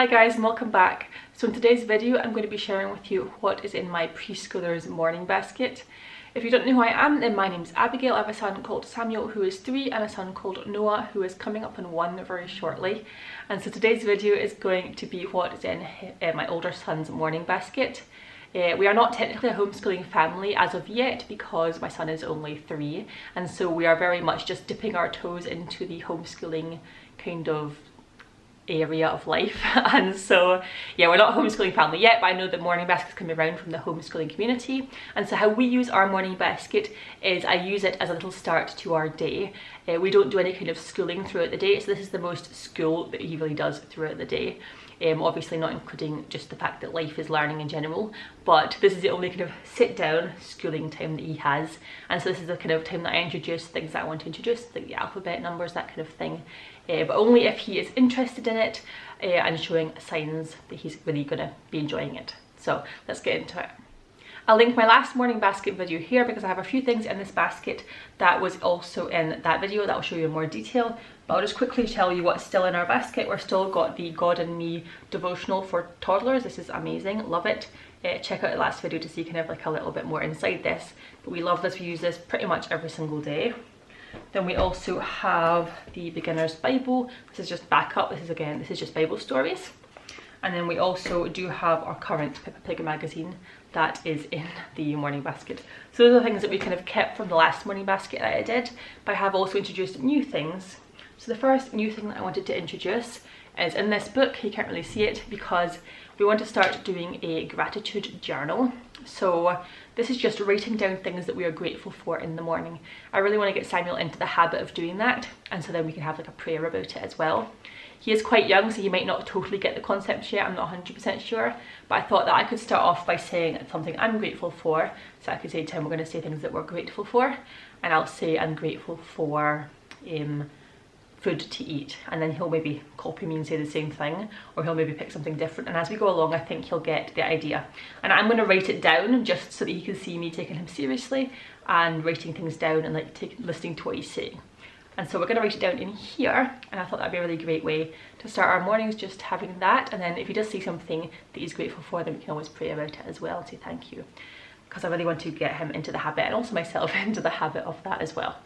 Hi guys and welcome back. So in today's video I'm going to be sharing with you what is in my preschoolers morning basket. If you don't know who I am, then my name's Abigail. I have a son called Samuel who is 3 and a son called Noah who is coming up on 1 very shortly. And so today's video is going to be what is in my older son's morning basket. We are not technically a homeschooling family as of yet because my son is only 3, and so we are very much just dipping our toes into the homeschooling kind of area of life. And so yeah, we're not a homeschooling family yet, but I know that morning baskets can be around from the homeschooling community. And so how we use our morning basket is I use it as a little start to our day. We don't do any kind of schooling throughout the day, so this is the most school that he really does throughout the day. Obviously not including just the fact that life is learning in general, but this is the only kind of sit down schooling time that he has. And so this is the kind of time that I introduce things that I want to introduce, like the alphabet, numbers, that kind of thing. But only if he is interested in it and showing signs that he's really gonna be enjoying it. So let's get into it. I'll link my last morning basket video here because I have a few things in this basket that was also in that video that will show you in more detail. But I'll just quickly tell you what's still in our basket. We're still got the God and Me devotional for toddlers. This is amazing, love it. Check out the last video to see kind of like a little bit more inside this. But we love this, we use this pretty much every single day. Then we also have the Beginner's Bible. This is just backup, this is just Bible stories. And then we also do have our current Peppa Pig magazine that is in the morning basket. So those are the things that we kind of kept from the last morning basket that I did, but I have also introduced new things. So the first new thing that I wanted to introduce is in this book. You can't really see it because we want to start doing a gratitude journal. So this is just writing down things that we are grateful for in the morning. I really want to get Samuel into the habit of doing that, and so then we can have like a prayer about it as well. He is quite young, so he might not totally get the concept yet, I'm not 100% sure, but I thought that I could start off by saying something I'm grateful for. So I could say to him, we're going to say things that we're grateful for, and I'll say I'm grateful for food to eat, and then he'll maybe copy me and say the same thing, or he'll maybe pick something different, and as we go along I think he'll get the idea. And I'm going to write it down just so that he can see me taking him seriously and writing things down and like listening to what he's saying. And so we're going to write it down in here, and I thought that'd be a really great way to start our mornings, just having that. And then if he does see something that he's grateful for, then we can always pray about it as well and say thank you, because I really want to get him into the habit, and also myself into the habit of that as well.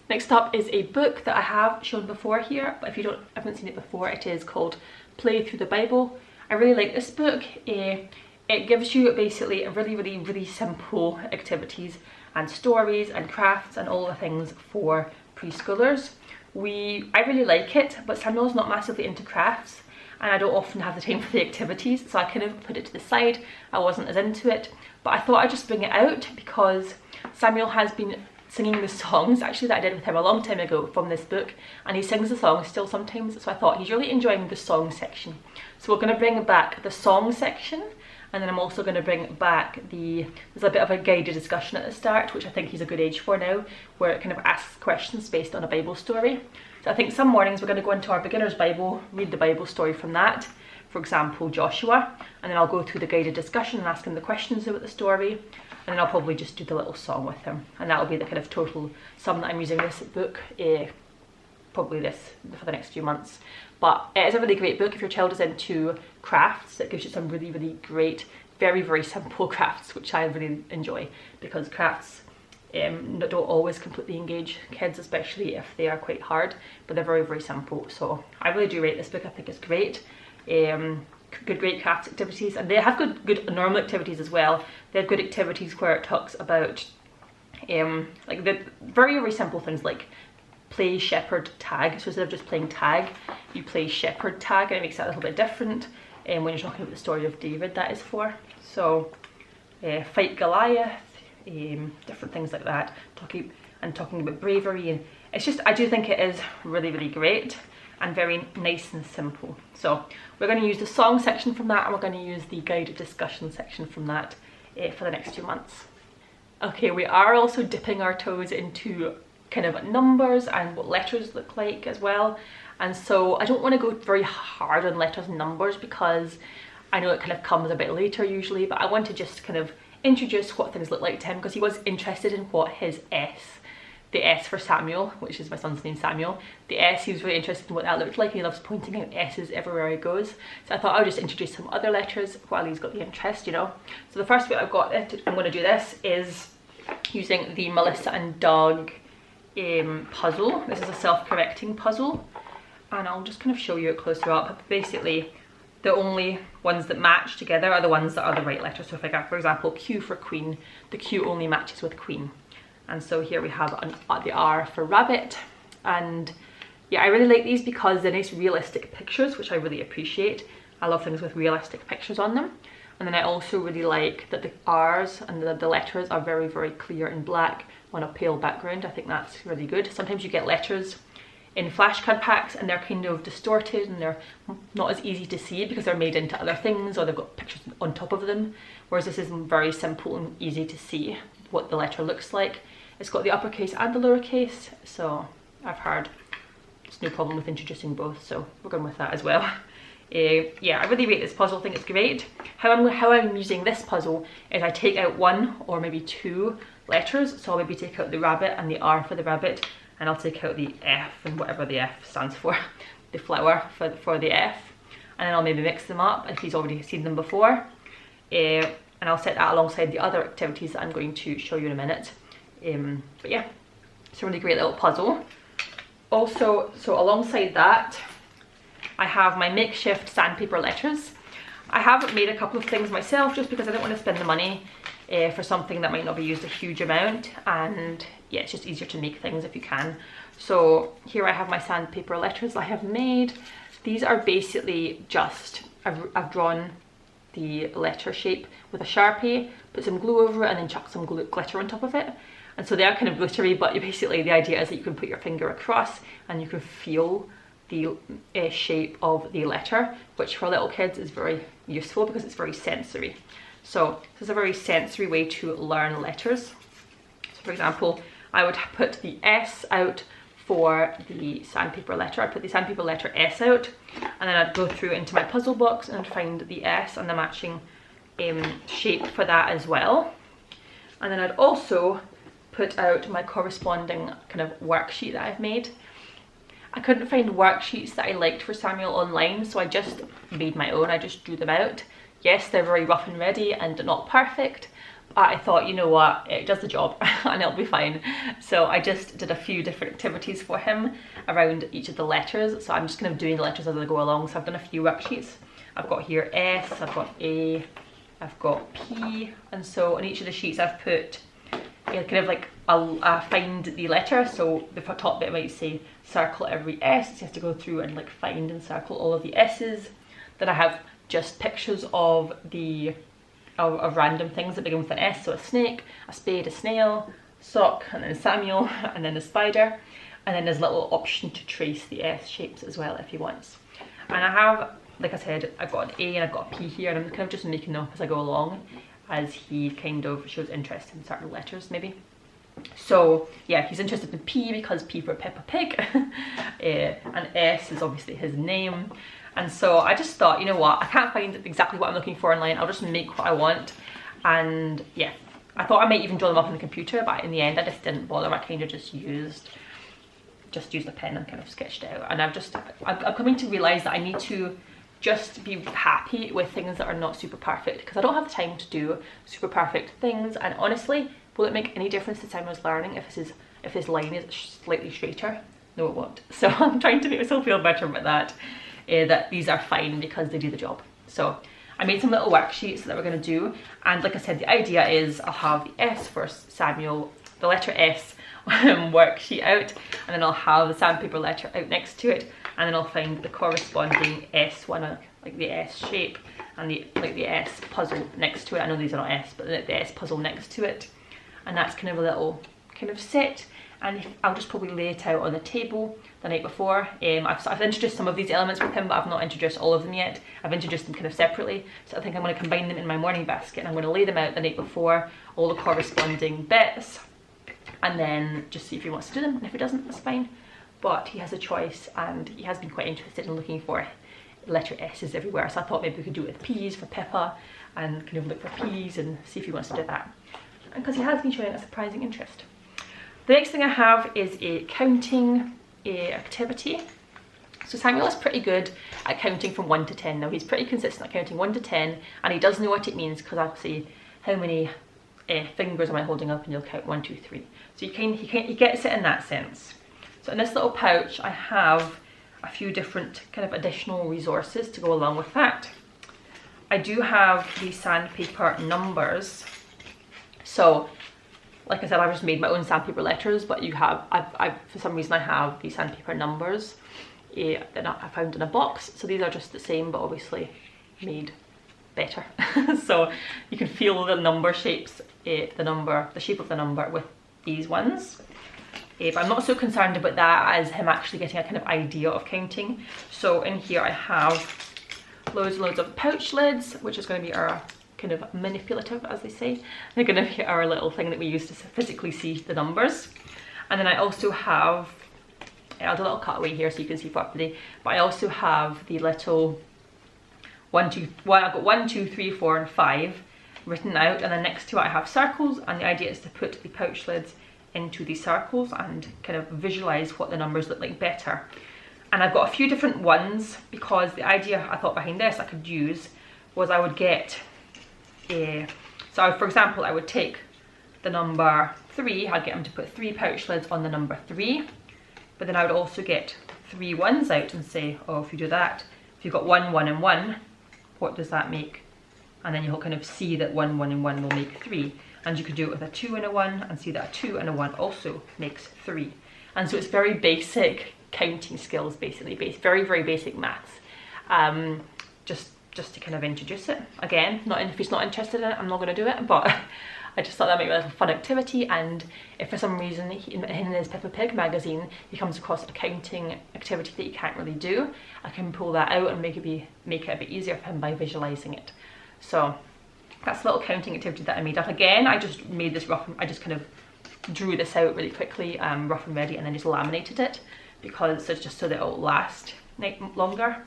Next up is a book that I have shown before here, but if you haven't seen it before, it is called Play Through the Bible. I really like this book. It gives you basically a really simple activities and stories and crafts and all the things for preschoolers. I really like it, but Samuel's not massively into crafts and I don't often have the time for the activities, so I kind of put it to the side. I wasn't as into it, but I thought I'd just bring it out because Samuel has been singing the songs actually that I did with him a long time ago from this book, and he sings the songs still sometimes, so I thought he's really enjoying the song section. So we're going to bring back the song section, and then I'm also going to bring back there's a bit of a guided discussion at the start, which I think he's a good age for now, where it kind of asks questions based on a Bible story. So I think some mornings we're going to go into our Beginner's Bible, read the Bible story from that, for example Joshua, and then I'll go through the guided discussion and ask him the questions about the story, and then I'll probably just do the little song with him, and that'll be the kind of total sum that I'm using this book, probably this for the next few months. But it is a really great book if your child is into crafts. It gives you some really great, very simple crafts, which I really enjoy, because crafts don't always completely engage kids, especially if they are quite hard, but they're very simple. So I really do rate this book. I think it's great. Great crafts activities, and they have good normal activities as well. They have good activities where it talks about like the very simple things like play shepherd tag. So instead of just playing tag, you play shepherd tag, and it makes it a little bit different when you're talking about the story of David, that is for. So fight Goliath, different things like that, talking about bravery, and it's just, I do think it is really great and very nice and simple. So we're going to use the song section from that, and we're going to use the guided discussion section from that for the next few months. Okay, we are also dipping our toes into kind of numbers and what letters look like as well. And so I don't want to go very hard on letters and numbers because I know it kind of comes a bit later usually, but I want to just kind of introduce what things look like to him, because he was interested in what his S the S for Samuel, which is my son's name, Samuel. The S, he was really interested in what that looked like. He loves pointing out S's everywhere he goes. So I thought I would just introduce some other letters while he's got the interest, you know. So the first way I'm going to do this is using the Melissa and Doug puzzle. This is a self-correcting puzzle, and I'll just kind of show you it closer up. But basically, the only ones that match together are the ones that are the right letters. So if I got, for example, Q for Queen, the Q only matches with Queen. And so here we have the R for rabbit. And yeah, I really like these because they're nice realistic pictures, which I really appreciate. I love things with realistic pictures on them. And then I also really like that the R's and the letters are very, very clear in black on a pale background. I think that's really good. Sometimes you get letters in flashcard packs and they're kind of distorted and they're not as easy to see because they're made into other things or they've got pictures on top of them. Whereas this is very simple and easy to see what the letter looks like. It's got the uppercase and the lowercase, so I've heard there's no problem with introducing both, so we're going with that as well. Yeah, I really rate this puzzle. I think it's great. How I'm using this puzzle is I take out one or maybe two letters. So I'll maybe take out the rabbit and the R for the rabbit, and I'll take out the F and whatever the F stands for, the flower for the F, and then I'll maybe mix them up if he's already seen them before, and I'll set that alongside the other activities that I'm going to show you in a minute. But yeah, it's a really great little puzzle. Also, so alongside that, I have my makeshift sandpaper letters. I have made a couple of things myself just because I don't want to spend the money for something that might not be used a huge amount, and yeah, it's just easier to make things if you can. So here I have my sandpaper letters I have made. These are basically just, I've drawn the letter shape with a Sharpie, put some glue over it and then chuck some glitter on top of it. And so they are kind of glittery, but basically the idea is that you can put your finger across and you can feel the shape of the letter, which for little kids is very useful because it's very sensory. So this is a very sensory way to learn letters. So for example, I would put the S out for the sandpaper letter. I'd put the sandpaper letter S out, and then I'd go through into my puzzle box and I'd find the S and the matching shape for that as well. And then I'd also put out my corresponding kind of worksheet that I've made. I couldn't find worksheets that I liked for Samuel online, so I just made my own. I just drew them out. Yes, they're very rough and ready and not perfect, but I thought, you know what, it does the job and it'll be fine. So I just did a few different activities for him around each of the letters. So I'm just kind of doing the letters as I go along. So I've done a few worksheets. I've got here S, I've got A, I've got P, and so on each of the sheets I've put kind of like I'll find the letter. So the top bit might say circle every S, so you have to go through and like find and circle all of the S's. Then I have just pictures of random things that begin with an S, so a snake, a spade, a snail, sock, and then Samuel, and then a spider. And then there's a little option to trace the S shapes as well if he wants. And I have, like I said, I've got an A and I've got a P here, and I'm kind of just making them up as I go along as he kind of shows interest in certain letters maybe. So yeah, he's interested in P because P for Peppa Pig, and S is obviously his name. And so I just thought, you know what, I can't find exactly what I'm looking for online, I'll just make what I want. And yeah, I thought I might even draw them up on the computer, but in the end I just didn't bother. I kind of just used a pen and kind of sketched it out. And I'm coming to realise that I need to just be happy with things that are not super perfect, because I don't have the time to do super perfect things. And honestly, will it make any difference to Samuel's learning if this line is slightly straighter? No, it won't. So I'm trying to make myself feel better about that. That these are fine because they do the job. So I made some little worksheets that we're going to do, and like I said, the idea is I'll have the S for Samuel, the letter S worksheet out, and then I'll have the sandpaper letter out next to it, and then I'll find the corresponding S one, like the S shape, and the S puzzle next to it. I know these are not S, but the S puzzle next to it, and that's kind of a little kind of set. And I'll just probably lay it out on the table the night before. I've introduced some of these elements with him, but I've not introduced all of them yet. I've introduced them kind of separately, so I think I'm going to combine them in my morning basket, and I'm going to lay them out the night before, all the corresponding bits, and then just see if he wants to do them, and if he doesn't, that's fine. But he has a choice, and he has been quite interested in looking for letter S's everywhere, so I thought maybe we could do it with P's for Peppa, and kind of look for P's and see if he wants to do that, because he has been showing a surprising interest. The next thing I have is a counting activity. So Samuel is pretty good at counting from 1 to 10 now. He's pretty consistent at counting 1 to 10, and he does know what it means because I'll say how many fingers am I holding up, and you'll count 1, 2, 3. So he gets it in that sense. So in this little pouch I have a few different kind of additional resources to go along with that. I do have these sandpaper numbers. So like I said, I've just made my own sandpaper letters, but you have, for some reason I have these sandpaper numbers that I found in a box. So these are just the same, but obviously made better. So you can feel the number shapes, the shape of the number with these ones. But I'm not so concerned about that as him actually getting a kind of idea of counting. So in here I have loads and loads of pouch lids, which is going to be our kind of manipulative, as they say. They're going to be our little thing that we use to physically see the numbers. And then I also have, I'll do a little cutaway here so you can see properly, but I also have the little I've got 1, 2, 3, 4 and 5 written out, and then next to it I have circles, and the idea is to put the pouch lids into these circles and kind of visualize what the numbers look like better. And I've got a few different ones because the idea I thought behind this I could use was I would get so for example I would take the number 3, I'd get him to put 3 pouch lids on the number 3, but then I would also get 3 ones out and say, oh, if you do that, if you've got 1, 1 and 1, what does that make? And then you'll kind of see that 1, 1 and 1 will make 3. And you could do it with a 2 and a 1 and see that a 2 and a 1 also makes 3. And so it's very basic counting skills, basically, very, very basic maths. Just to kind of introduce it. Again, if he's not interested in it, I'm not going to do it, but I just thought that might be a little fun activity. And if for some reason in his Peppa Pig magazine he comes across a counting activity that he can't really do, I can pull that out and make it a bit easier for him by visualizing it. So that's a little counting activity that I made up. Again, I just made this rough, I just kind of drew this out really quickly, rough and ready, and then just laminated it because it's just so that it'll last longer.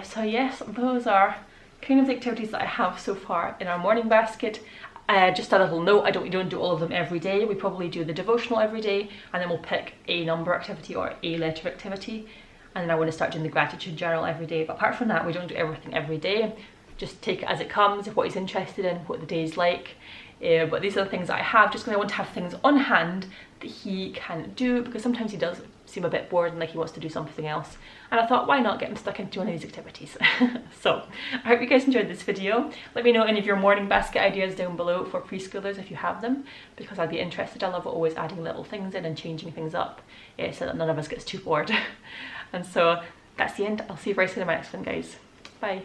So yes, those are kind of the activities that I have so far in our morning basket. Just a little note, we don't do all of them every day. We probably do the devotional every day, and then we'll pick a number activity or a letter activity. And then I want to start doing the gratitude journal every day. But apart from that, we don't do everything every day. Just take it as it comes, what he's interested in, what the day's like. But these are the things that I have, just because I want to have things on hand that he can do, because sometimes he does seem a bit bored and like he wants to do something else. And I thought, why not get him stuck into one of these activities? So I hope you guys enjoyed this video. Let me know any of your morning basket ideas down below for preschoolers if you have them, because I'd be interested. I love always adding little things in and changing things up, so that none of us gets too bored. And so that's the end. I'll see you very soon in my next one, guys. Bye.